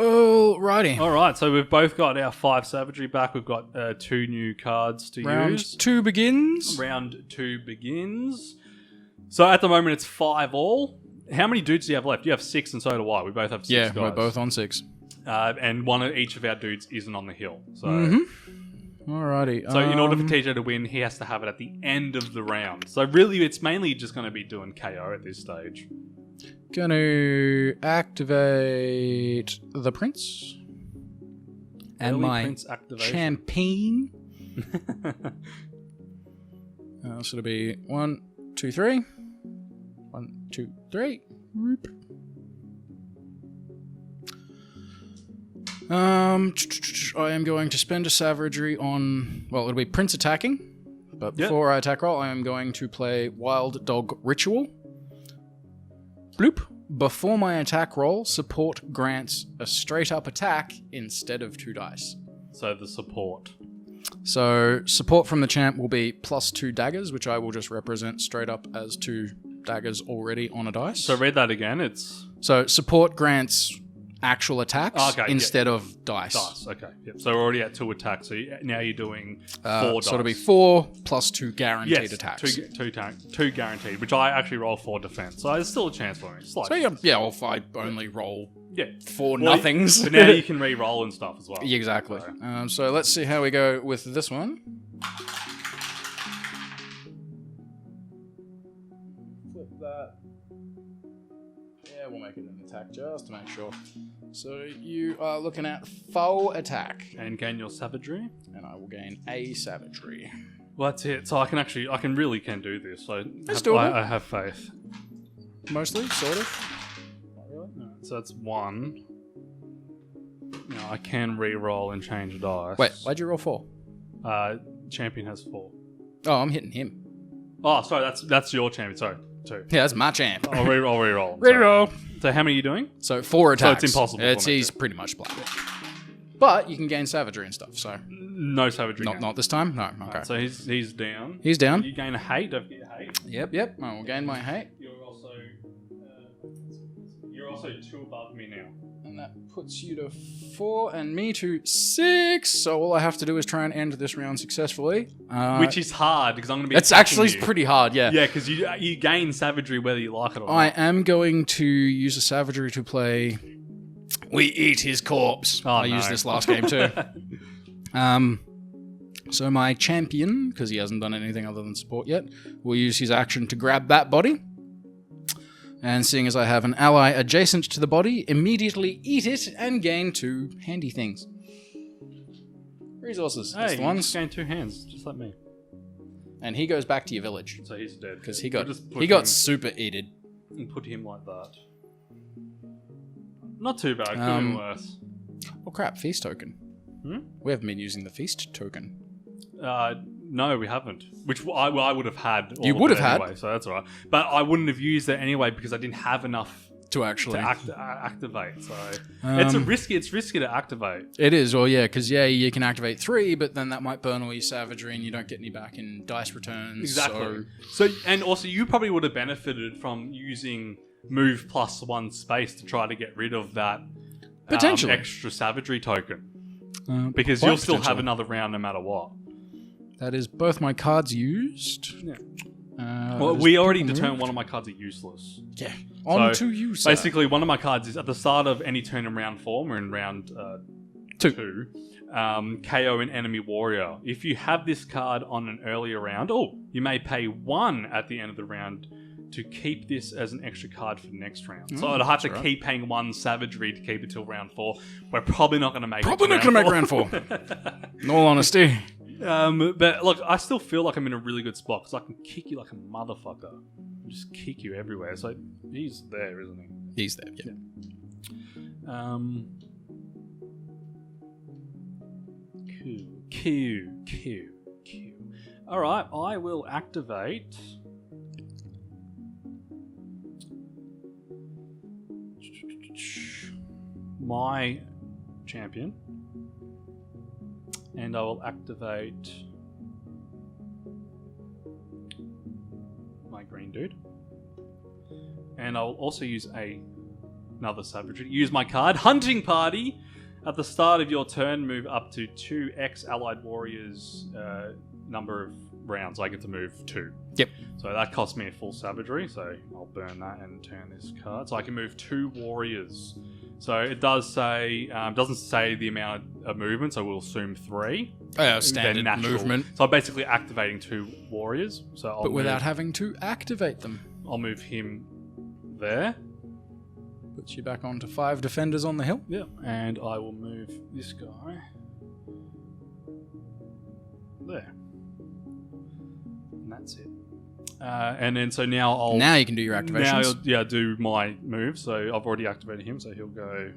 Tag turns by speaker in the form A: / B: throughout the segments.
A: Alrighty.
B: Alright, so we've both got our 5 savagery back. We've got 2 new cards to
A: Round
B: use.
A: 2 begins.
B: Round 2 begins. So at the moment it's 5 all. How many dudes do you have left? You have 6 and so do I. We both have 6
A: Yeah,
B: guys.
A: we're both on 6.
B: And one of each of our dudes isn't on the hill. So,
A: Alrighty.
B: so in order for TJ to win, he has to have it at the end of the round. So really it's mainly just going to be doing KO at this stage.
A: Gonna activate the prince. And
B: Early
A: my
B: Prince activation.
A: champagne. So it'll be 1, 2, 3. 1, 2, 3. Whoop. I am going to spend a savagery on... Well, it'll be prince attacking. But before I attack roll, I am going to play Wild Dog Ritual. Bloop. Before my attack roll, support grants a straight-up attack instead of 2 dice.
B: So the support.
A: So support from the champ will be +2 daggers, which I will just represent straight up as 2 daggers already on a dice.
B: So read that again. It's
A: So support grants actual attacks instead of dice.
B: dice. Okay. Yep. So we're already at 2 attacks. So now you're doing 4 dice.
A: So it'll be 4 + 2 guaranteed attacks.
B: Two guaranteed, which I actually roll 4 defense. So there's still a chance for me.
A: So yeah, if I only roll 4
B: Well,
A: nothings.
B: But now you can re-roll and stuff as well.
A: Yeah, exactly. So let's see how we go with this one. Flip that. Yeah, we'll make it an attack just to make sure. So you are looking at 4 attack.
B: And gain your savagery.
A: And I will gain a savagery.
B: Well, that's it. So I can really do this. So I have faith.
A: Mostly, sort of.
B: Not really? No. So that's 1. Now I can re-roll and change dice.
A: Wait, why'd you roll 4?
B: Champion has 4.
A: Oh, I'm hitting him.
B: Oh, sorry, that's your champion. Sorry, 2.
A: Yeah, that's my champ.
B: I'll re-roll.
A: Re-roll.
B: So how many are you doing?
A: So 4 attacks.
B: So it's impossible.
A: He's pretty much black. But you can gain savagery and stuff, so...
B: No savagery.
A: Not this time? No, okay.
B: Right, so he's down.
A: He's down.
B: You gain a hate. Don't forget hate.
A: Yep. I will gain my hate.
B: You're also 2 above me now.
A: And that puts you to 4 and me to 6. So all I have to do is try and end this round successfully.
B: Which is hard because I'm going to be.
A: It's actually pretty hard, yeah.
B: Yeah, because you gain savagery whether you like it or not.
A: I am going to use a savagery to play. We eat his corpse. I used this last game too. So my champion, because he hasn't done anything other than support yet, will use his action to grab that body. And seeing as I have an ally adjacent to the body, immediately eat it and gain 2 handy things. Resources.
B: Hey,
A: the ones.
B: just gain 2 hands, just like me.
A: And he goes back to your village.
B: So he's dead.
A: Because he got super eated.
B: And put him like that. Not too bad, could have been worse.
A: Oh crap, feast token. We haven't been using the feast token.
B: No, we haven't. Which I would have had.
A: You would have
B: anyway,
A: had.
B: So that's all right. But I wouldn't have used it anyway because I didn't have enough
A: to actually
B: activate. So it's risky to activate.
A: It is, well, yeah, because you can activate 3, but then that might burn all your savagery and you don't get any back in dice returns.
B: Exactly. So and also you probably would have benefited from using move +1 space to try to get rid of that
A: potentially
B: extra savagery token. Because you'll still have another round no matter what.
A: That is both my cards used.
B: Yeah. Well, we already determined one of my cards are useless.
A: Yeah. On to you, sir.
B: Basically, one of my cards is at the start of any turn in round 4, we're in round 2, KO an enemy warrior. If you have this card on an earlier round, you may pay 1 at the end of the round to keep this as an extra card for the next round. So I'd have to keep paying 1 savagery to keep it till round 4. We're probably not going to make
A: round 4. In all honesty.
B: But look, I still feel like I'm in a really good spot because I can kick you like a motherfucker. Just kick you everywhere. So he's there, isn't he?
A: He's there, yeah.
B: Q. Alright, I will activate my champion. And I will activate my green dude. And I will also use a another savagery. Use my card, Hunting Party. At the start of your turn, move up to 2 Allied Warriors number of rounds. I get to move 2.
A: Yep.
B: So that costs me a full savagery, so I'll burn that and turn this card. So I can move 2 warriors. So it does say, doesn't say the amount of movement, so we'll assume 3.
A: Standard movement.
B: So I'm basically activating 2 warriors. So
A: but without having to activate them.
B: I'll move him there.
A: Puts you back onto 5 defenders on the hill.
B: Yeah, and I will move this guy there. And that's it. And then so now
A: Now you can do your activations.
B: Now, do my move. So I've already activated him, so he'll go.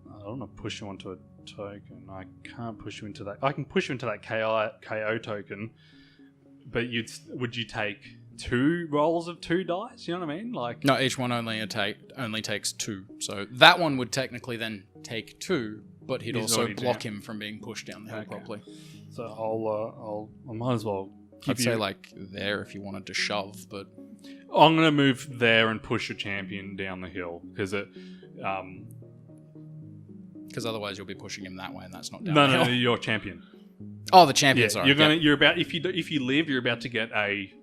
B: I don't want to push you onto a token. I can't push you into that. I can push you into that KO token, but would you take 2 rolls of 2 dice? You know what I mean? Like
A: no, each one only takes 2. So that one would technically then take 2, but he'd also block him from being pushed down the hill properly.
B: So I might as well.
A: I'd say like there if you wanted to shove, but
B: I'm gonna move there and push your champion down the hill because
A: otherwise you'll be pushing him that way, and that's not down
B: no,
A: the hill.
B: No, your champion.
A: Oh, the champion. Sorry.
B: You're about if you live, you're about to get a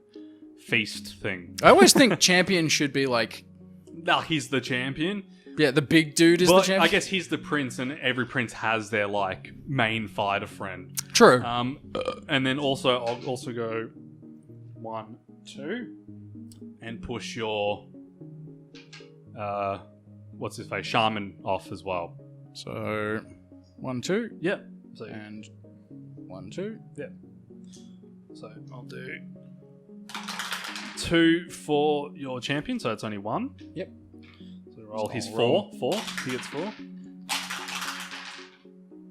B: feast thing.
A: I always think champion should be like,
B: no, he's the champion.
A: Yeah, the big dude is the champion.
B: I guess he's the prince, and every prince has their like main fighter friend.
A: True.
B: And then also I'll also go 1, 2, and push your what's his face, Shaman off as well.
A: So 1, 2.
B: Yep. So,
A: and 1, 2.
B: Yep. So I'll do 2 for your champion. So it's only 1.
A: Yep.
B: Roll his 4. He gets 4.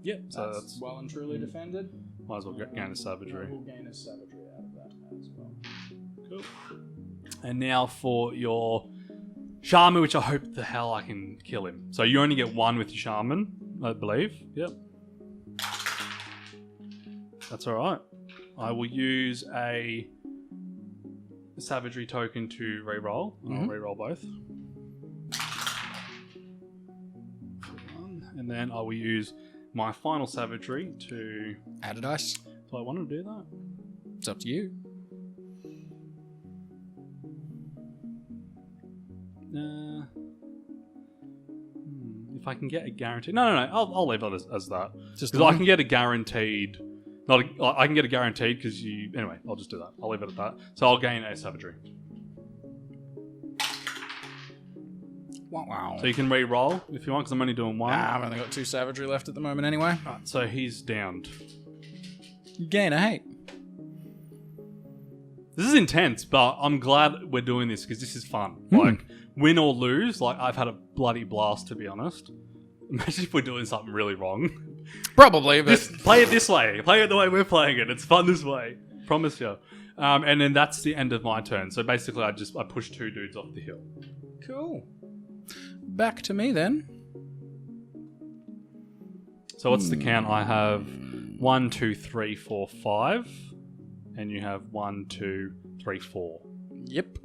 B: Yep. So
A: that's well and truly defended.
B: Might as well gain a savagery.
A: We'll gain a savagery out of that as well.
B: Cool. And now for your shaman, which I hope the hell I can kill him. So you only get 1 with your shaman, I believe. Yep. That's all right. I will use a savagery token to reroll. I'll reroll both. And then I will use my final savagery to
A: add a dice.
B: Do I want to do that?
A: It's up to you.
B: If I can get a guaranteed, no. I'll leave that as that
A: Just
B: because I can get a guaranteed. I can get a guaranteed because you. Anyway, I'll just do that. I'll leave it at that. So I'll gain a savagery.
A: Wow.
B: So you can re-roll if you want, because I'm only doing 1.
A: I've only got 2 savagery left at the moment anyway.
B: Right, so he's downed.
A: You gain a hate.
B: This is intense, but I'm glad we're doing this because this is fun. Like, win or lose, like I've had a bloody blast, to be honest. Imagine if we're doing something really wrong.
A: Probably, but
B: Just play it this way. Play it the way we're playing it. It's fun this way. Promise you. And then that's the end of my turn. So basically, I push 2 dudes off the hill.
A: Cool. Back to me then.
B: So what's the count? I have 1, 2, 3, 4, 5, and you have 1, 2, 3, 4.
A: Yep.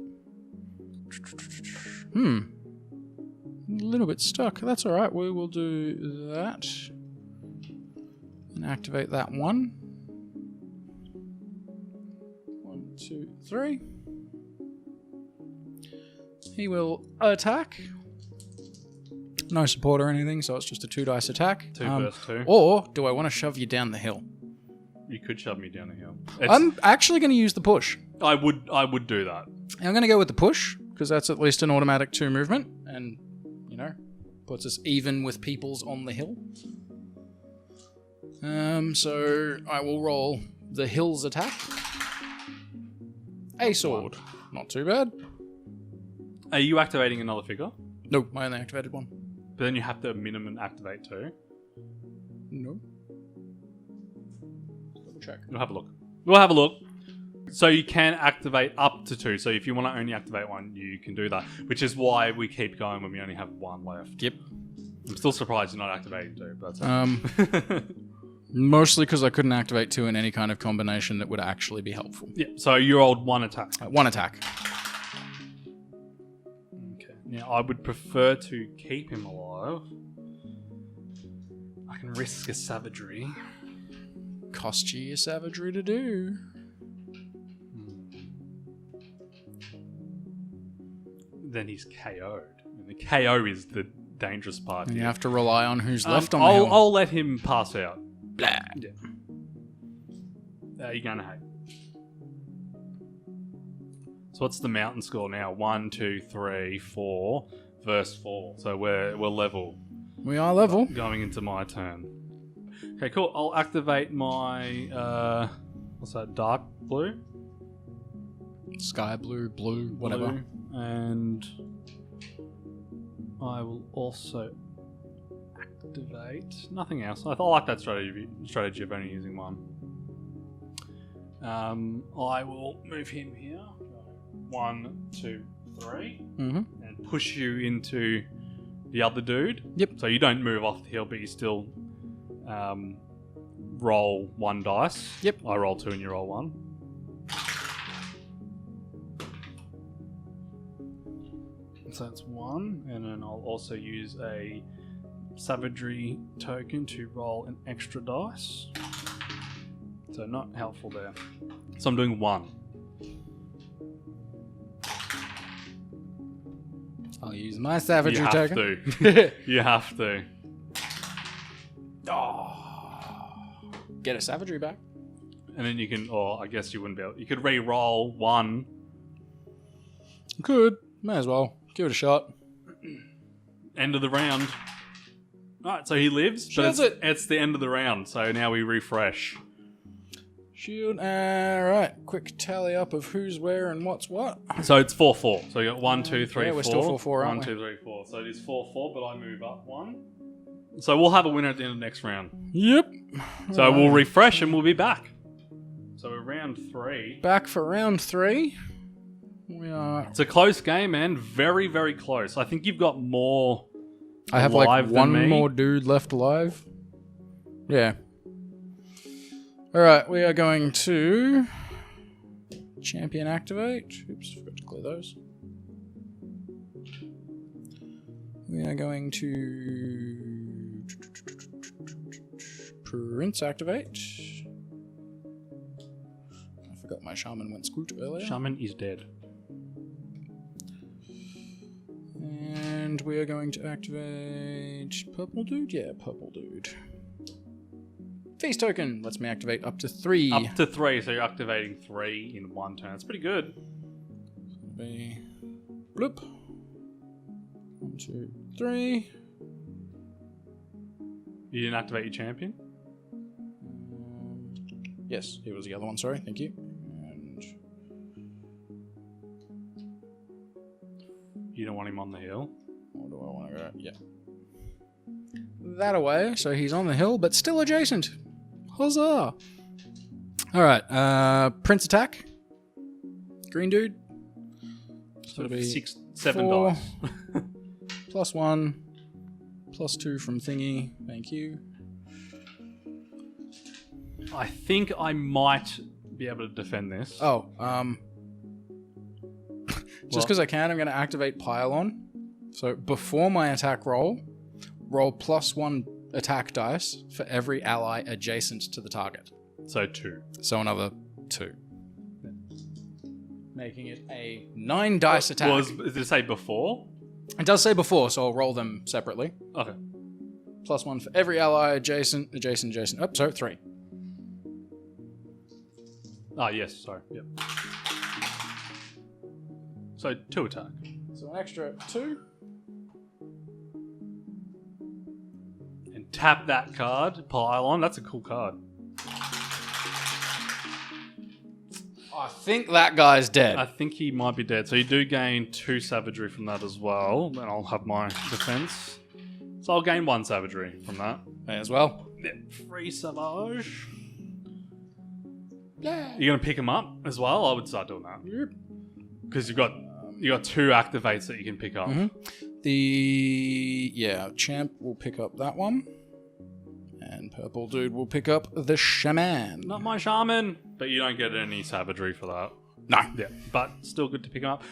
A: A little bit stuck. That's all right. We will do that and activate that 1. 1, 2, 3. He will attack. No support or anything, so it's just a 2 dice attack.
B: 2 versus 2.
A: Or do I want to shove you down the hill?
B: You could shove me down the hill.
A: I'm actually going to use the push.
B: I would do that.
A: I'm going to go with the push, because that's at least an automatic 2 movement, and, puts us even with peoples on the hill. So I will roll the hill's attack. A sword. Not too bad.
B: Are you activating another figure?
A: No, I only activated 1.
B: But then you have to minimum activate 2.
A: No. Double check.
B: We'll have a look. So you can activate up to 2. So if you want to only activate 1, you can do that. Which is why we keep going when we only have 1 left.
A: Yep.
B: I'm still surprised you're not activating 2. But that's okay.
A: Mostly because I couldn't activate 2 in any kind of combination that would actually be helpful.
B: Yeah. So you rolled 1 attack.
A: 1 attack.
B: Okay. Now, I would prefer to keep him alive. I can risk a savagery.
A: Cost you your savagery to do.
B: Then he's KO'd. And the KO is the dangerous part.
A: And
B: here.
A: you have to rely on who's left on the hill.
B: I'll let him pass out.
A: Blah.
B: Yeah. You're going to hate. So what's the mountain score now? 1, 2, 3, 4 verse 4. So we're level.
A: We are level.
B: Going into my turn. Okay, cool. I'll activate my what's that? Dark blue?
A: Sky blue, whatever.
B: Blue. And I will also activate nothing else. I like that strategy of only using one. I will move him here. 1, 2, 3, and push you into the other dude.
A: Yep.
B: So you don't move off the hill, but you still roll 1 dice.
A: Yep.
B: I roll 2 and you roll 1. So that's 1, and then I'll also use a savagery token to roll an extra dice. So not helpful there. So I'm doing 1.
A: I'll use my savagery
B: You have
A: token.
B: to. You have to.
A: Get a savagery back.
B: And then you can, or I guess you wouldn't be able, you could re-roll 1.
A: Could. May as well. Give it a shot.
B: End of the round. Alright, so he lives,
A: Shields
B: but it's the end of the round, so now we refresh.
A: Shield. Alright. Quick tally up of who's where and what's what.
B: So it's 4-4. So you got 1, 2, 3, 4.
A: We're still 4-4, aren't
B: 1,
A: we?
B: 2, 3, 4. So it is 4-4, but I move up 1. So we'll have a winner at the end of the next round.
A: Yep.
B: So we'll refresh and we'll be back. So we're round 3.
A: Back for round 3. We are.
B: It's a close game, man. Very, very close. I think you've got more.
A: I have like
B: alive than
A: one
B: me.
A: more dude left alive. Yeah. Alright, we are going to champion activate. Oops, forgot to clear those. We are going to Prince activate. I forgot my shaman went scoot earlier.
B: Shaman is dead.
A: And we are going to activate purple dude. Yeah, purple dude. Feast token lets me activate up to 3.
B: Up to 3, so you're activating 3 in 1 turn. That's pretty good.
A: Be bloop. 1, 2, 3.
B: You didn't activate your champion?
A: Yes, it was the other one. Sorry, thank you. And
B: You don't want him on the hill?
A: where do I want to go? Yeah. That away, so he's on the hill, but still adjacent. Huzzah! Alright, Prince attack. Green dude.
B: So
A: it'll be
B: 6, 7
A: 4.
B: dice.
A: +1. +2 from thingy. Thank you.
B: I think I might be able to defend this.
A: Oh, just because I can, I'm going to activate Pylon. So before my attack roll +1 attack dice for every ally adjacent to the target.
B: So 2.
A: So another 2. Making it a 9 dice attack.
B: Did it say before?
A: It does say before, so I'll roll them separately.
B: Okay.
A: +1 for every ally adjacent. Oh, sorry, 3.
B: Ah, yes, sorry. Yep. So 2 attack.
A: So an extra 2.
B: And tap that card. Pylon. That's a cool card.
A: I think that guy's dead.
B: I think he might be dead. So you do gain 2 savagery from that as well. Then I'll have my defense. So I'll gain 1 savagery from that.
A: May as well.
B: Yeah, 3 savage.
A: Yeah.
B: You're going to pick him up as well? I would start doing that.
A: Yep.
B: Because you got 2 activates that you can pick up.
A: The champ will pick up that one. And purple dude will pick up the shaman.
B: Not my shaman. But you don't get any savagery for that.
A: No.
B: Yeah, but still good to pick him up.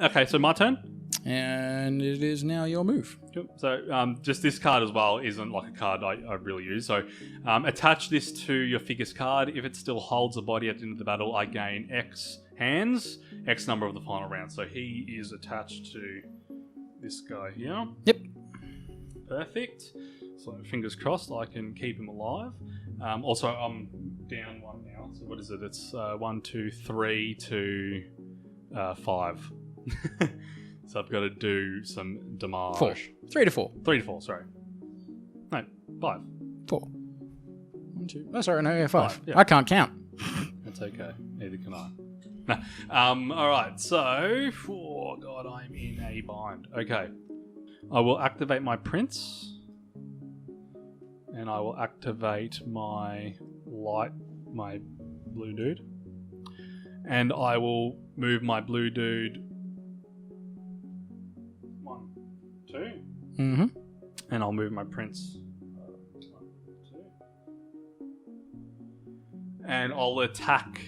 B: Okay, so my turn?
A: And it is now your move.
B: Cool. So just this card as well isn't like a card I really use. So attach this to your figure's card. If it still holds a body at the end of the battle, I gain X hands, X number of the final round. So he is attached to this guy here.
A: Yep.
B: Perfect. So fingers crossed I can keep him alive. Also, I'm down one now. So what is it? It's 1, 2, 3 to 5. So I've got to do some damage.
A: 4. 3 to 4.
B: 3 to 4, sorry. No, 5.
A: 4. 1, 2. Oh, sorry, no, yeah, 5.
B: 5, yeah.
A: I can't count.
B: That's okay. Neither can I. No. Alright, so... Oh, God, I'm in a bind. Okay. I will activate my prince. And I will activate my blue dude. And I will move my blue dude 1, 2.
A: Mm-hmm.
B: And I'll move my prince 1, 2. And I'll attack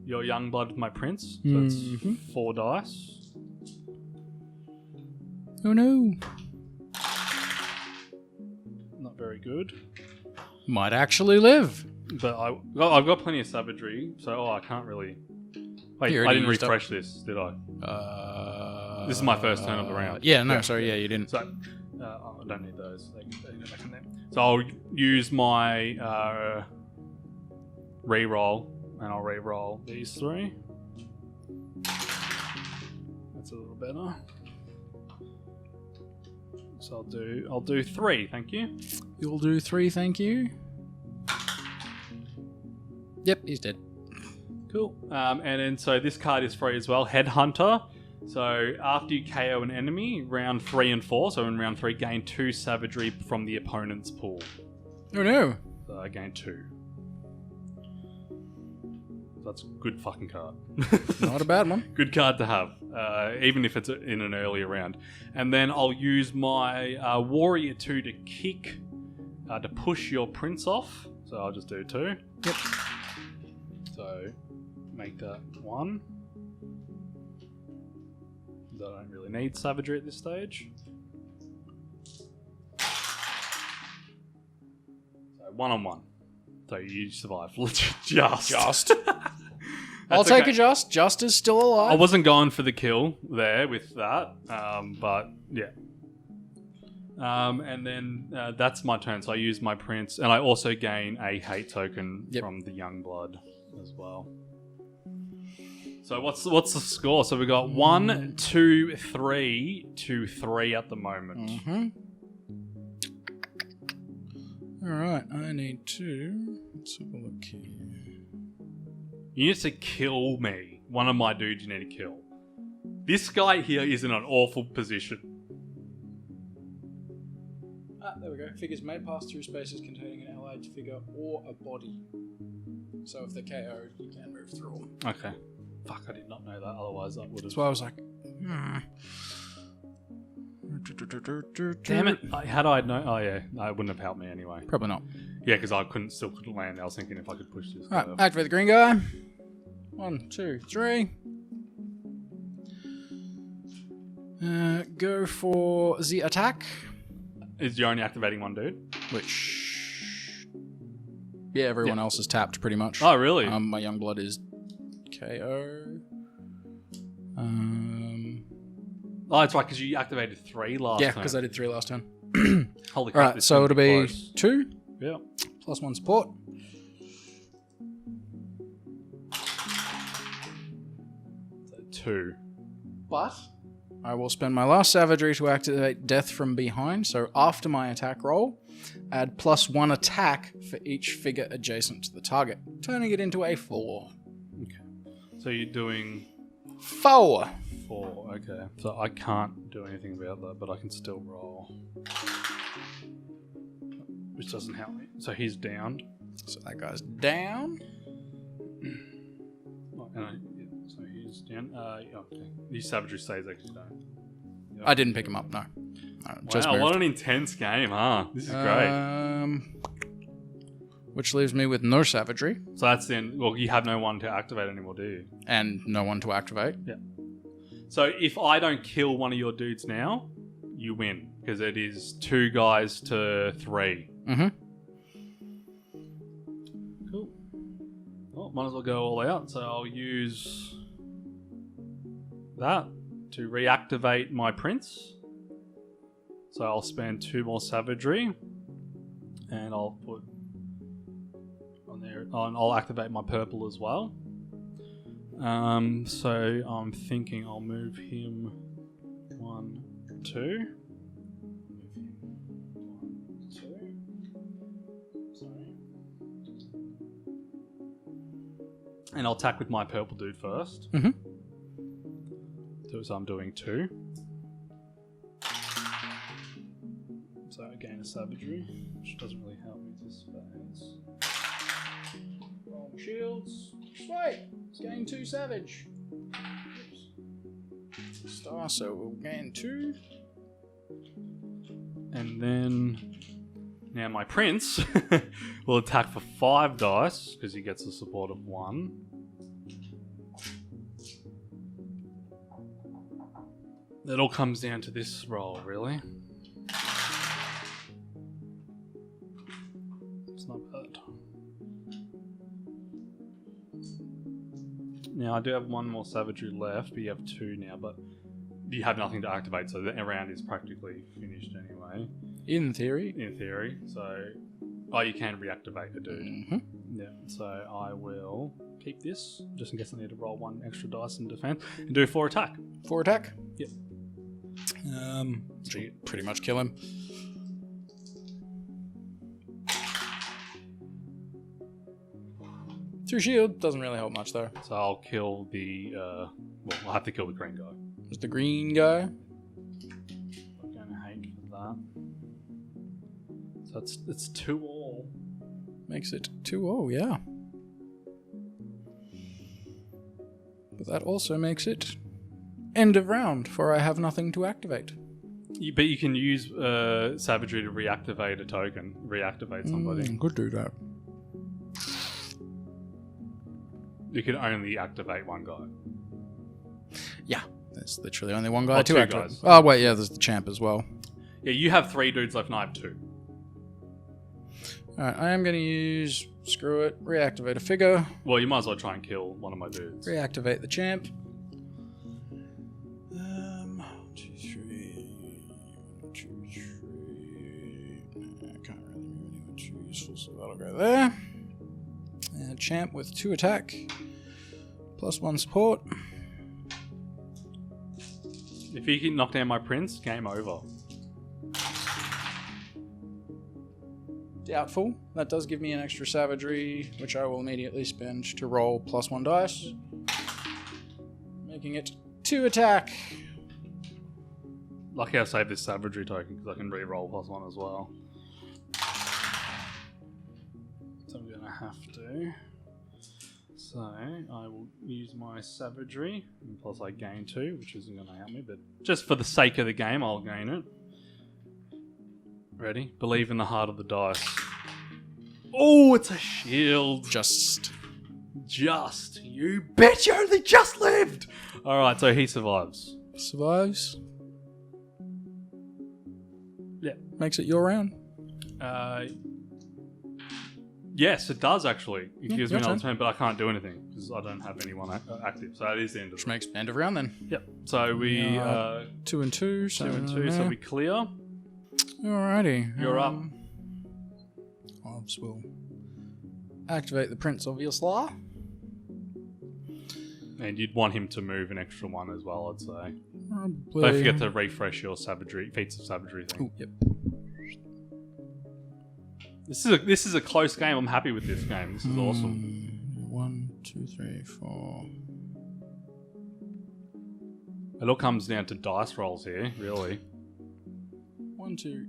B: your young blood with my prince. So it's 4 dice.
A: Oh no.
B: Not very good.
A: Might actually live.
B: But I've got plenty of savagery, so I can't really... Wait,
A: You
B: I
A: already
B: didn't
A: used up.
B: refresh this, did I? This is my first turn of the round.
A: Yeah, no, sorry, yeah, you didn't.
B: So, I don't need those. They can go back in there. So I'll use my reroll, and I'll reroll these 3. That's a little better. So I'll do 3, thank you.
A: You'll do 3, thank you. Yep, he's dead.
B: Cool. And then so this card is free as well. Headhunter. So after you KO an enemy, round 3 and 4. So in round 3, gain 2 savagery from the opponent's pool.
A: Oh no.
B: So I gain 2. That's a good fucking card.
A: Not a bad one.
B: Good card to have, even if it's in an earlier round. And then I'll use my warrior 2 to kick, to push your prince off. So I'll just do 2.
A: Yep.
B: So make that 1. I don't really need savagery at this stage. So 1-on-1. So you survive. Just.
A: I'll
B: That's
A: take
B: okay.
A: a just. Just is still alive.
B: I wasn't going for the kill there with that, but yeah. And then that's my turn. So I use my prince, and I also gain a hate token from the young blood as well. So what's the score? So we got 1, 2, 3 to 3 at the moment.
A: Mm-hmm. All right, I need to. Let's have a look here.
B: You need to kill me. One of my dudes you need to kill. This guy here is in an awful position.
A: There we go. Figures may pass through spaces containing an allied figure or a body. So if they're KO'd, you can move through them.
B: Okay. Fuck, I did not know that. Otherwise, I would have.
A: That's why I was like,
B: Damn it. Had I known... Oh, yeah. It wouldn't have helped me anyway.
A: Probably not.
B: Yeah, because I still couldn't land. I was thinking if I could push this guy
A: Alright,
B: off.
A: activate the green guy. 1, 2, 3. Go for the attack.
B: Is you only activating one dude?
A: Which... Yeah, everyone else is tapped pretty much.
B: Oh, really?
A: My young blood is KO.
B: Oh, that's right, because you activated 3 last
A: Yeah,
B: time.
A: because I did 3 last turn.
B: Holy crap,
A: Alright,
B: this
A: so
B: is
A: it'll
B: gonna
A: be
B: close.
A: 2.
B: Yeah.
A: Plus 1 support.
B: So 2.
A: But I will spend my last savagery to activate Death from Behind. So after my attack roll, add +1 attack for each figure adjacent to the target, turning it into a 4.
B: Okay. So you're doing
A: 4.
B: 4. Okay. So I can't do anything about that, but I can still roll. Which doesn't help me. So he's downed.
A: So that guy's down.
B: Oh, so he's down. Okay. His savagery stays actually down. Yep.
A: I didn't pick him up, no. Just
B: wow,
A: moved.
B: what an intense game, huh? This is great.
A: Which leaves me with no savagery.
B: So that's then. Well, you have no one to activate anymore, do you?
A: And no one to activate.
B: Yeah. So if I don't kill one of your dudes now, you win. Because it is 2 guys to 3.
A: Mm-hmm.
B: Cool. Well, might as well go all out. So I'll use that to reactivate my prince. So I'll spend 2 more savagery. And I'll put on there. And I'll activate my purple as well. So I'm thinking I'll move him 1, 2. Move him 1, 2. Sorry. And I'll attack with my purple dude first.
A: Mm-hmm.
B: So I'm doing 2. So again, a savagery, which doesn't really help me to space. Roll shields.
A: Sweet. It's gain 2 savage. Oops. Star, so we'll gain 2.
B: And then now my prince will attack for 5 dice because he gets a support of 1. It all comes down to this roll, really. It's not bad. Now I do have 1 more savagery left, but you have 2 now, but you have nothing to activate, so the round is practically finished anyway.
A: In theory.
B: In theory, so... Oh, you can reactivate a dude.
A: Mm-hmm.
B: Yeah, so I will keep this, just in case I need to roll 1 extra dice in defense, and do 4 attack.
A: 4 attack.
B: Yep.
A: Which will pretty much kill him. Through shield doesn't really help much though.
B: So I'll kill the, well, I'll have to kill the green guy.
A: There's the green guy.
B: I'm gonna hate for that. So it's 2 all.
A: Makes it 2-0, yeah. But that also makes it end of round, for I have nothing to activate.
B: But you can use savagery to reactivate a token, reactivate somebody.
A: Could do that.
B: You can only activate 1 guy.
A: Yeah, there's literally only 1 guy
B: Oh,
A: to
B: 2
A: activate.
B: guys.
A: Oh wait, yeah, there's the champ as well.
B: Yeah, you have 3 dudes left and I have 2.
A: Alright, I am going to use, screw it, reactivate a figure,
B: Well, you might as well try and kill one of my dudes.
A: reactivate the champ. 1, 2, 3, 1, 2, 3. I can't really move anyone too useful, so that'll go there. And champ with 2 attack, plus 1 support.
B: If he can knock down my prince, game over.
A: Doubtful. That does give me an extra savagery, which I will immediately spend to roll plus 1 dice. Making it 2 attack.
B: Lucky I saved this savagery token because I can re-roll plus 1 as well. So I'm gonna have to. So I will use my savagery, and plus I gain 2, which isn't gonna help me, but just for the sake of the game, I'll gain it. Ready? Believe in the heart of the dice. Oh, it's a shield.
A: Just.
B: You bet you only just lived! Alright, so he survives.
A: Survives.
B: Yeah.
A: Makes it your round.
B: Yes, it does actually. It gives me
A: your
B: another
A: turn.
B: turn, but I can't do anything because I don't have anyone active. So that is the end of
A: Which
B: it.
A: makes end of round then.
B: Yep. So we
A: 2 and 2.
B: 2 and 2, so we clear.
A: Alrighty.
B: You're up.
A: Obs will activate the Prince of Yasla.
B: And you'd want him to move an extra 1 as well, I'd say.
A: Probably.
B: Don't forget to refresh your savagery, feats of savagery thing.
A: Ooh, yep.
B: This is a close game. I'm happy with this game. This is awesome.
A: 1, 2, 3, 4.
B: It all comes down to dice rolls here, really.
A: 1, 2,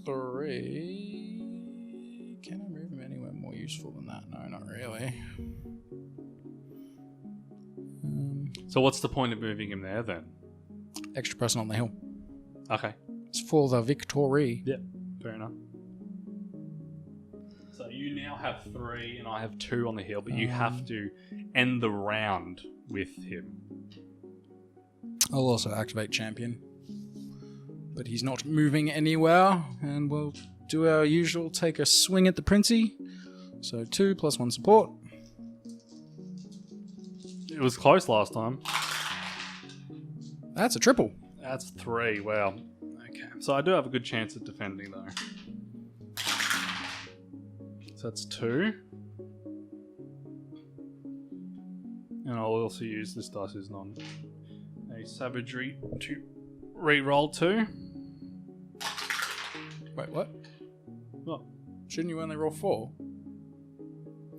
A: 3. Can I move him anywhere more useful than that? No, not really.
B: So what's the point of moving him there then?
A: Extra person on the hill.
B: Okay.
A: It's for the victory.
B: Yeah, fair enough. So you now have 3 and I have 2 on the hill, but you have to end the round with him.
A: I'll also activate Champion. But he's not moving anywhere, and we'll do our usual, take a swing at the Princey. So 2 + 1 support.
B: It was close last time.
A: That's a triple.
B: That's 3. Wow. Okay. So I do have a good chance at defending, though. So that's 2. And I'll also use this dice is non a savagery to re-roll 2.
A: Wait, what?
B: What?
A: Shouldn't you only roll 4?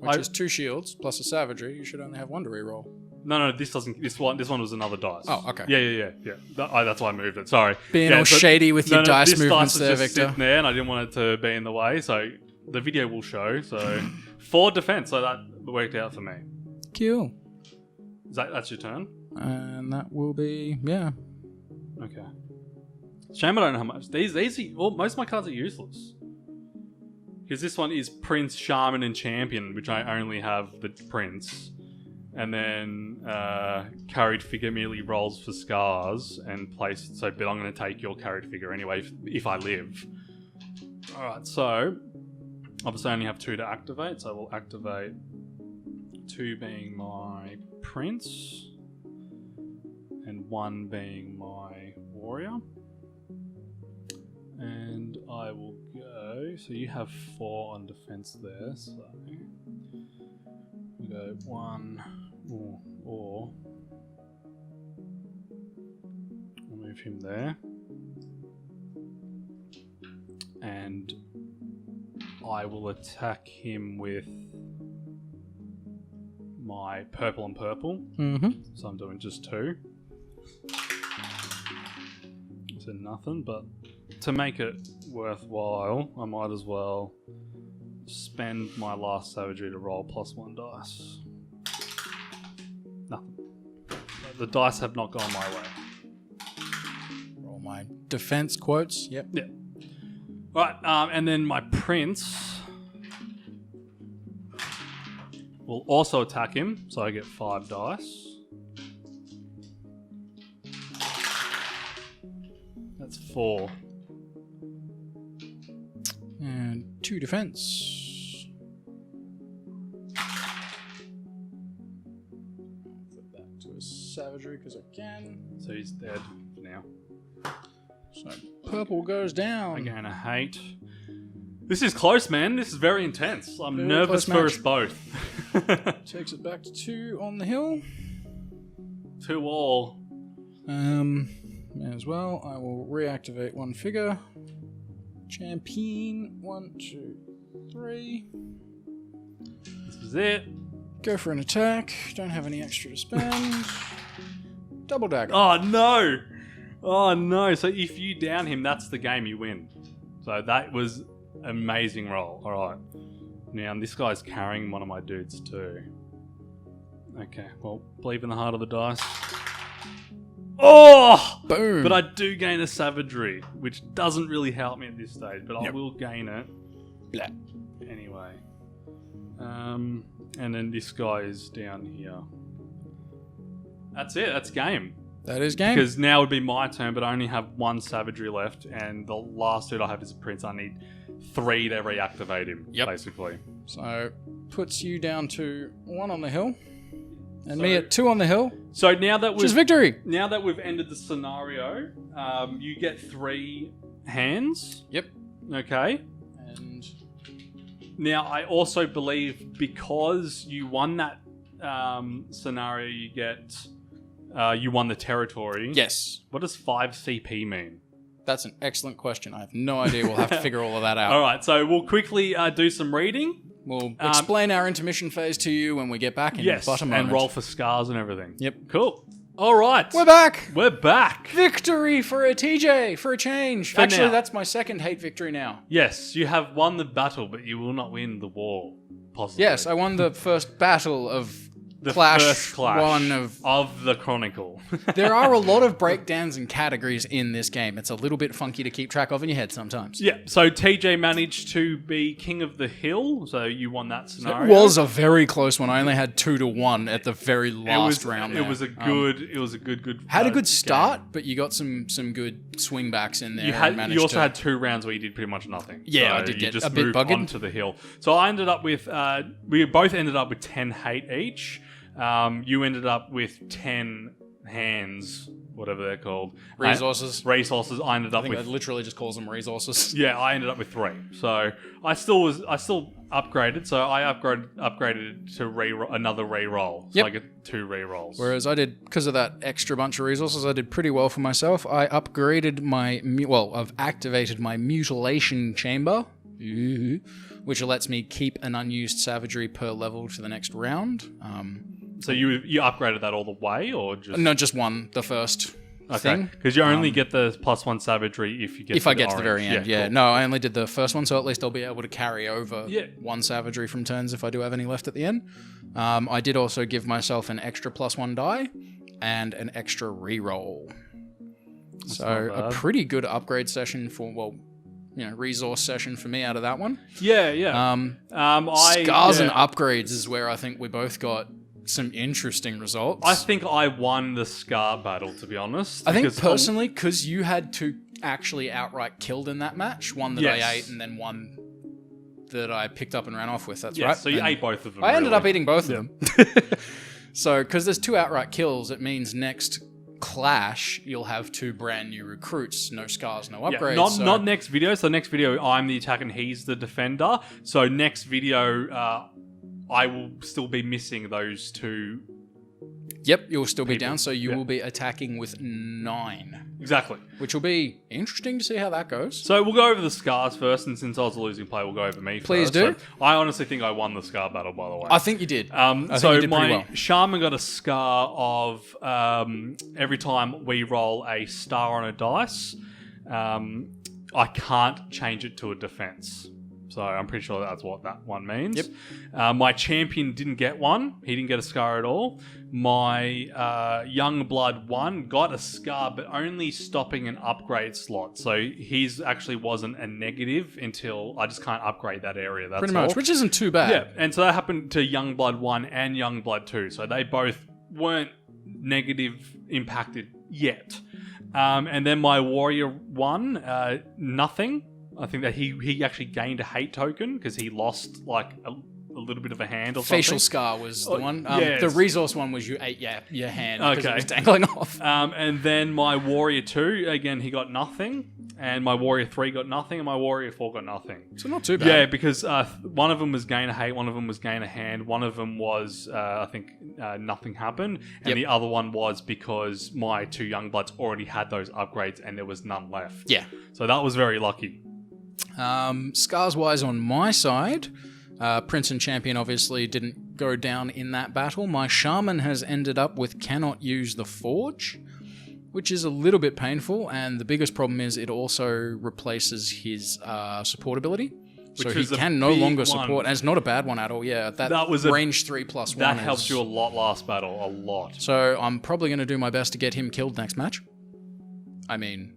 A: Which is 2 shields plus a savagery. You should only have 1 to re-roll.
B: No, this doesn't. This one was another dice.
A: Oh, okay.
B: Yeah. That's why I moved it. Sorry.
A: Being all shady with your dice movements
B: this
A: there,
B: dice was just
A: Victor.
B: sitting there, and I didn't want it to be in the way, so the video will show. So 4 defense, so that worked out for me.
A: Cool.
B: That's your turn?
A: And that will be, yeah.
B: Okay. Shame I don't know how much. These most of my cards are useless. Because this one is Prince, Shaman, and Champion, which I only have the Prince. And then carried figure merely rolls for scars and place. So, but I'm going to take your carried figure anyway if I live. Alright, so obviously I only have 2 to activate, so we'll activate 2 being my Prince and 1 being my Warrior. And I will go. So you have 4 on defense there. So we go 1 or I'll move him there. And I will attack him with my purple and purple.
A: Mm-hmm.
B: So I'm doing just 2. So nothing, but to make it worthwhile, I might as well spend my last savagery to roll +1 dice. Nothing. The dice have not gone my way.
A: Roll my defense quotes. Yep.
B: Yeah. Right, and then my Prince will also attack him, so I get 5 dice. That's 4.
A: And 2 defense. Flip that to a savagery because I can.
B: So he's dead now.
A: So purple goes down.
B: Again, a hate. This is close, man. This is very intense. I'm
A: Very
B: nervous
A: close
B: for
A: match.
B: us both.
A: Takes it back to 2 on the hill.
B: 2 all.
A: As well, I will reactivate 1 figure. Champion. 1, 2, 3.
B: This is it.
A: Go for an attack. Don't have any extra to spend. Double dagger.
B: Oh, no. Oh, no. So if you down him, that's the game. You win. So that was amazing roll. All right. Now, this guy's carrying one of my dudes too. Okay. Well, believe in the heart of the dice. Oh!
A: Boom.
B: But I do gain a savagery, which doesn't really help me at this stage, but I will gain it.
A: Blah.
B: Anyway. And then this guy is down here. That's it. That's game.
A: That is game.
B: Because now would be my turn, but I only have 1 savagery left, and the last dude I have is a Prince. I need 3 to reactivate him, basically.
A: So, puts you down to 1 on the hill. And me at 2 on the hill.
B: So now that
A: Which is victory.
B: Now that we've ended the scenario, you get 3 hands.
A: Yep.
B: Okay.
A: And
B: now I also believe because you won that scenario, you get you won the territory.
A: yes,
B: What does 5 CP mean?
A: that's an excellent question. I have no idea. We'll have to figure all of that out.
B: All right. So we'll quickly do some reading.
A: We'll explain our intermission phase to you when we get back in but a moment.
B: and roll for scars and everything.
A: Yep.
B: Cool. All right.
A: We're back.
B: We're back.
A: Victory for a TJ, for a change.
B: For
A: Actually,
B: now.
A: that's my second hate victory now.
B: Yes, you have won the battle, but you will not win the war. Possibly.
A: Yes, I won the first battle of
B: The
A: clash,
B: first clash
A: one
B: of the Chronicle.
A: There are a lot of breakdowns and categories in this game. It's a little bit funky to keep track of in your head sometimes.
B: Yeah, so TJ managed to be king of the hill, so you won that scenario.
A: It was a very close one. I only had 2-1 at the very last round.
B: It was a good.
A: Had a good start,
B: game.
A: but you got some good swingbacks in there.
B: You also had 2 rounds where you did pretty much nothing.
A: Yeah,
B: so
A: I did get
B: just
A: a bit
B: moved
A: buggered
B: onto the hill. So I ended up with. We both ended up with 10 hate each. You ended up with 10 hands, whatever they're called.
A: Resources.
B: Resources. I ended up
A: I think
B: with.
A: I literally just calls them resources.
B: Yeah, I ended up with 3. So I still upgraded. So I upgraded to another re-roll. So
A: Yep.
B: I get 2 re-rolls.
A: Whereas I did, because of that extra bunch of resources, I did pretty well for myself. I upgraded I've activated my mutilation chamber, which lets me keep an unused savagery per level to the next round.
B: So you upgraded that all the way, or just
A: No, just one, the first thing.
B: Because you only get the +1 savagery if you get.
A: If I get to the very end, yeah.
B: Cool.
A: No, I only did the first one, so at least I'll be able to carry over
B: Yeah.
A: 1 savagery from turns if I do have any left at the end. I did also give myself an extra +1 die and an extra reroll. So
B: not
A: a
B: bad.
A: pretty good upgrade session for, resource session for me out of that one.
B: Yeah.
A: Scars and upgrades is where I think we both got some interesting results.
B: I think I won the Scar battle, to be honest.
A: I think
B: because
A: personally, because you had 2 actually outright killed in that match, one that
B: Yes.
A: I ate and then one that I picked up and ran off with. That's
B: yeah,
A: right.
B: so you
A: And
B: ate both of them.
A: I ended
B: really.
A: up eating both of them. So, because there's 2 outright kills, it means next clash you'll have 2 brand new recruits, no scars, no
B: Yeah,
A: upgrades.
B: not next video. So next video, I'm the attacker and he's the defender. So next video, I will still be missing those 2.
A: Yep, you'll still be
B: people.
A: down, so you
B: Yeah.
A: will be attacking with 9,
B: Exactly.
A: which will be interesting to see how that goes.
B: So we'll go over the Scars first, and since I was a losing player, we'll go over me
A: Please
B: first.
A: do.
B: So I honestly think I won the Scar battle, by the way.
A: I think you did. I think
B: So
A: you did pretty
B: my
A: well.
B: Shaman got a Scar of every time we roll a star on a dice, I can't change it to a defense. So I'm pretty sure that's what that one means.
A: Yep.
B: My champion didn't get one. He didn't get a Scar at all. My young blood one got a Scar, but only stopping an upgrade slot. So his actually wasn't a negative until I just can't upgrade that area. That's
A: Pretty
B: all.
A: much, which isn't too bad.
B: Yeah, and so that happened to young blood 1 and young blood 2. So they both weren't negative impacted yet. And then my warrior 1, nothing. I think that he actually gained a hate token because he lost like a little bit of a hand or something.
A: Facial scar was the one.
B: yes.
A: The resource one was you ate your hand because
B: Okay.
A: it was dangling off.
B: And then my warrior 2, again, he got nothing. And my warrior 3 got nothing. And my warrior 4 got nothing.
A: So not too bad.
B: Yeah, because one of them was gain a hate, one of them was gain a hand, one of them was, I think, nothing happened, and
A: Yep.
B: the other one was because my 2 young bloods already had those upgrades and there was none left.
A: Yeah.
B: So that was very lucky.
A: Scars wise on my side, Prince and Champion obviously didn't go down in that battle. My Shaman has ended up with cannot use the Forge, which is a little bit painful, and the biggest problem is it also replaces his support ability. So
B: Which
A: he
B: is a
A: can no
B: big
A: longer
B: one.
A: support, and it's not a bad one at all, yeah. That
B: was
A: range 3+1
B: That
A: is-
B: helped you a lot last battle, a lot.
A: So I'm probably going to do my best to get him killed next match. I mean...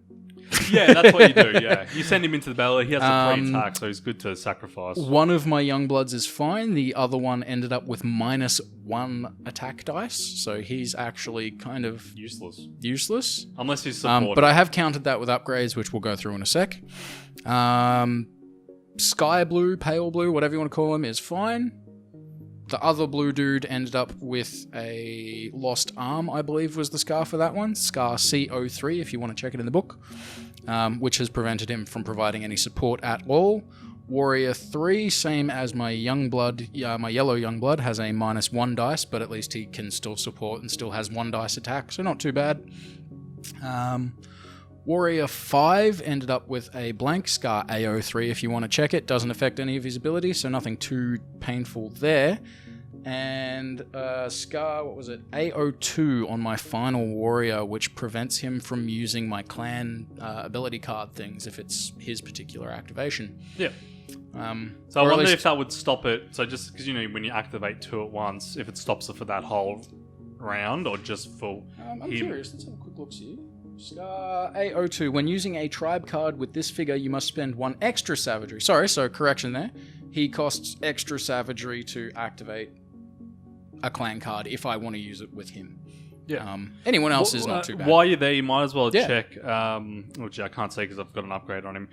B: Yeah, that's what you do, yeah. You send him into the battle, he has a 3 attack, so he's good to sacrifice.
A: One of my young bloods is fine. The other one ended up with -1 attack dice, so he's actually kind of
B: Useless.
A: useless.
B: Unless he's supported.
A: But I have countered that with upgrades, which we'll go through in a sec. Sky blue, pale blue, whatever you want to call him, is fine. The other blue dude ended up with a lost arm, I believe was the scar for that one. Scar CO3, if you want to check it in the book, which has prevented him from providing any support at all. Warrior 3, same as my young blood, my yellow young blood, has a -1 dice, but at least he can still support and still has 1 dice attack, so not too bad. Warrior 5 ended up with a blank Scar AO3 if you want to check it. Doesn't affect any of his abilities, so nothing too painful there. And Scar, what was it? AO2 on my final warrior, which prevents him from using my clan ability card things if it's his particular activation.
B: Yeah. So I wonder if that would stop it. So just because, when you activate 2 at once, if it stops it for that whole round or just for
A: I'm curious. Let's have a quick look here. A02. When using a tribe card with this figure, you must spend 1 extra savagery. Sorry, so correction there. He costs extra savagery to activate a clan card if I want to use it with him.
B: Yeah.
A: Anyone else is not too bad.
B: While you're there, you might as well check, which I can't say because I've got an upgrade on him,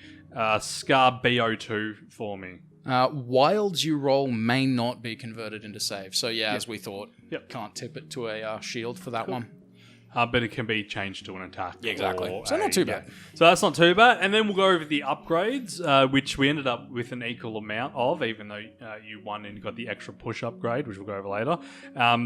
B: Scar BO2 for me.
A: Wilds you roll may not be converted into save. So as we thought, can't tip it to a shield for that one.
B: But it can be changed to an attack.
A: Yeah, exactly. So not too bad.
B: So that's not too bad. And then we'll go over the upgrades, which we ended up with an equal amount of, even though you won and got the extra push upgrade, which we'll go over later.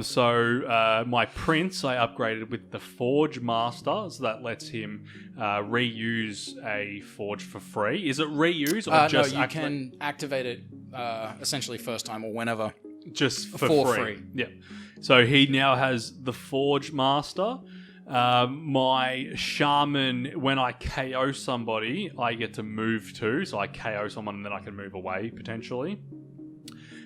B: So my prince, I upgraded with the Forge Master, so that lets him reuse a forge for free. Is it reuse or just
A: no, you can activate it essentially first time or whenever.
B: Just for free. Yeah. So he now has the Forge Master. My Shaman, when I KO somebody, I get to move too. So I KO someone and then I can move away, potentially.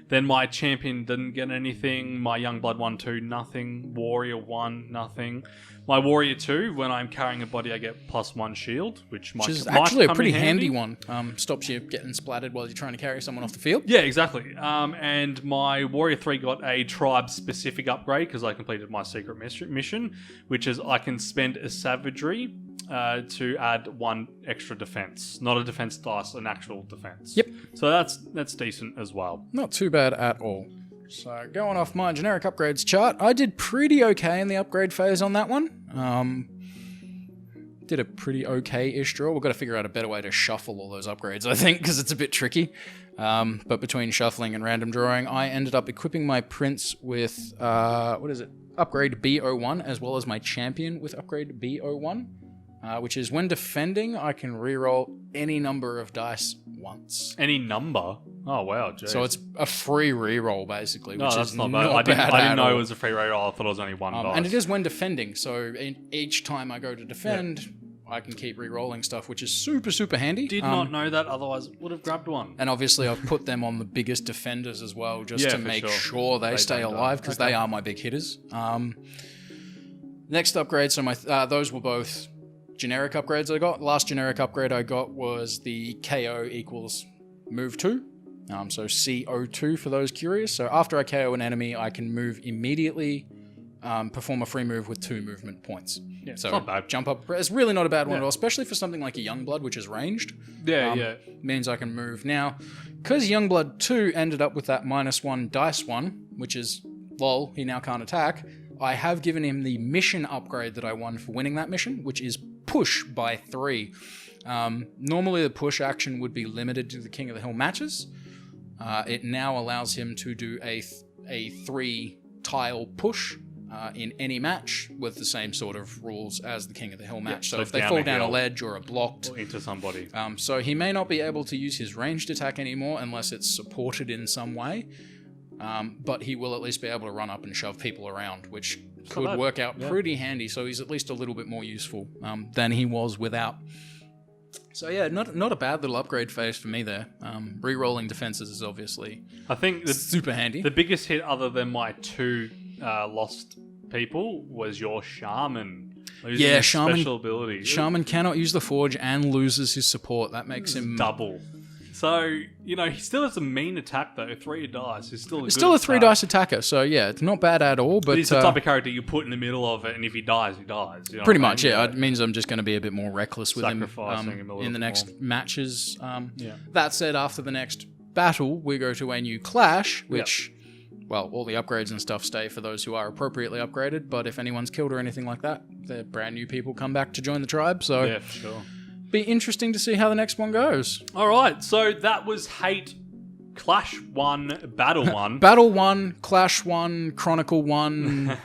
B: Then my Champion didn't get anything. My Youngblood 1, 2, nothing. Warrior 1, nothing. My Warrior 2, when I'm carrying a body, I get +1 shield, which
A: is actually a pretty handy one. Stops you getting splattered while you're trying to carry someone off the field.
B: Yeah, exactly. And my Warrior 3 got a tribe-specific upgrade because I completed my secret mission, which is I can spend a savagery to add 1 extra defense. Not a defense dice, an actual defense.
A: Yep.
B: So that's decent as well.
A: Not too bad at all. So going off my generic upgrades chart, I did pretty okay in the upgrade phase on that one. Did a pretty okay-ish draw. We've got to figure out a better way to shuffle all those upgrades, I think, because it's a bit tricky. But between shuffling and random drawing, I ended up equipping my prince with, upgrade B01, as well as my champion with upgrade B01. Which is when defending, I can reroll any number of dice once.
B: Any number? Oh, wow. Geez.
A: So it's a free reroll, basically, which
B: that's
A: is
B: not bad. I didn't know it was a free reroll. I thought it was only 1 dice.
A: And it is when defending, so each time I go to defend, I can keep rerolling stuff, which is super, super handy.
B: Did not know that, otherwise would have grabbed one.
A: And obviously I've put them on the biggest defenders as well, just to make sure they stay alive, because they are my big hitters. Next upgrade, so those were both generic upgrades I got. Last generic upgrade I got was the KO equals move 2. So CO2 for those curious. So after I KO an enemy, I can move immediately, perform a free move with 2 movement points.
B: Yeah,
A: so
B: it's not bad.
A: Jump up. It's really not a bad one at all, especially for something like a Youngblood, which is ranged. Means I can move. Now, because Youngblood 2 ended up with that -1 dice 1, which is, lol, he now can't attack, I have given him the mission upgrade that I won for winning that mission, which is push by 3. Normally the push action would be limited to the King of the Hill matches. It now allows him to do a 3-tile push in any match with the same sort of rules as the King of the Hill match. So if they fall down a ledge or are blocked,
B: or into somebody.
A: So he may not be able to use his ranged attack anymore unless it's supported in some way. But he will at least be able to run up and shove people around, which could work out pretty handy. So he's at least a little bit more useful than he was without. So yeah, not a bad little upgrade phase for me there. Re-rolling defenses is obviously,
B: I think,
A: super handy.
B: The biggest hit, other than my 2 lost people, was your Shaman. Losing special ability.
A: Shaman cannot use the Forge and loses his support. That makes him
B: double. So, he still has a mean attack, though. 3 dice. He's still
A: a 3 dice attacker, so yeah, it's not bad at all. But
B: he's the type of character you put in the middle of it, and if he dies, he dies. You know
A: pretty much, yeah. It means I'm just going to be a bit more reckless with him in the next
B: more.
A: Matches. That said, after the next battle, we go to a new clash, which, well, all the upgrades and stuff stay for those who are appropriately upgraded, but if anyone's killed or anything like that, the brand new people come back to join the tribe, so...
B: Yeah, for sure.
A: Be interesting to see how the next one goes.
B: All right, so that was Hate Clash 1, Battle 1.
A: Battle 1, Clash 1, Chronicle 1.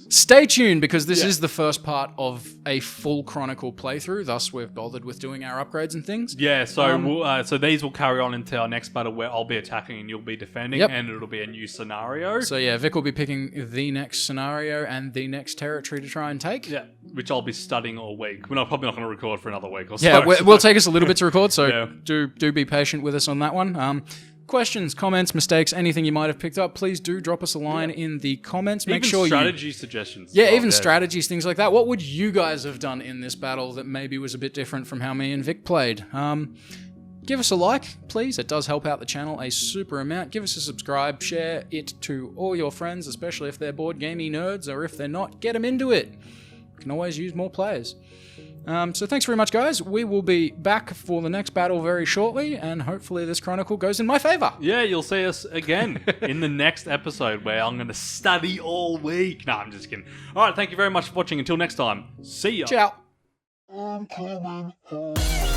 A: Stay tuned, because this is the first part of a full Chronicle playthrough. Thus, we've bothered with doing our upgrades and things.
B: Yeah, so so these will carry on into our next battle, where I'll be attacking and you'll be defending, and it'll be a new scenario.
A: So yeah, Vic will be picking the next scenario and the next territory to try and take.
B: Yeah, which I'll be studying all week. We're probably not going to record for another week or so.
A: Yeah, we'll take us a little bit to record, so do be patient with us on that one. Questions, comments, mistakes, anything you might have picked up, please do drop us a line in the comments. Make sure
B: strategy suggestions.
A: Yeah, even strategies, things like that. What would you guys have done in this battle that maybe was a bit different from how me and Vic played? Give us a like, please. It does help out the channel a super amount. Give us a subscribe. Share it to all your friends, especially if they're board gamey nerds, or if they're not, get them into it. You can always use more players. So thanks very much, guys. We will be back for the next battle very shortly, and hopefully this Chronicle goes in my favor.
B: Yeah, you'll see us again in the next episode, where I'm going to study all week. No, I'm just kidding. All right, thank you very much for watching. Until next time, see ya.
A: Ciao.
C: I'm coming home.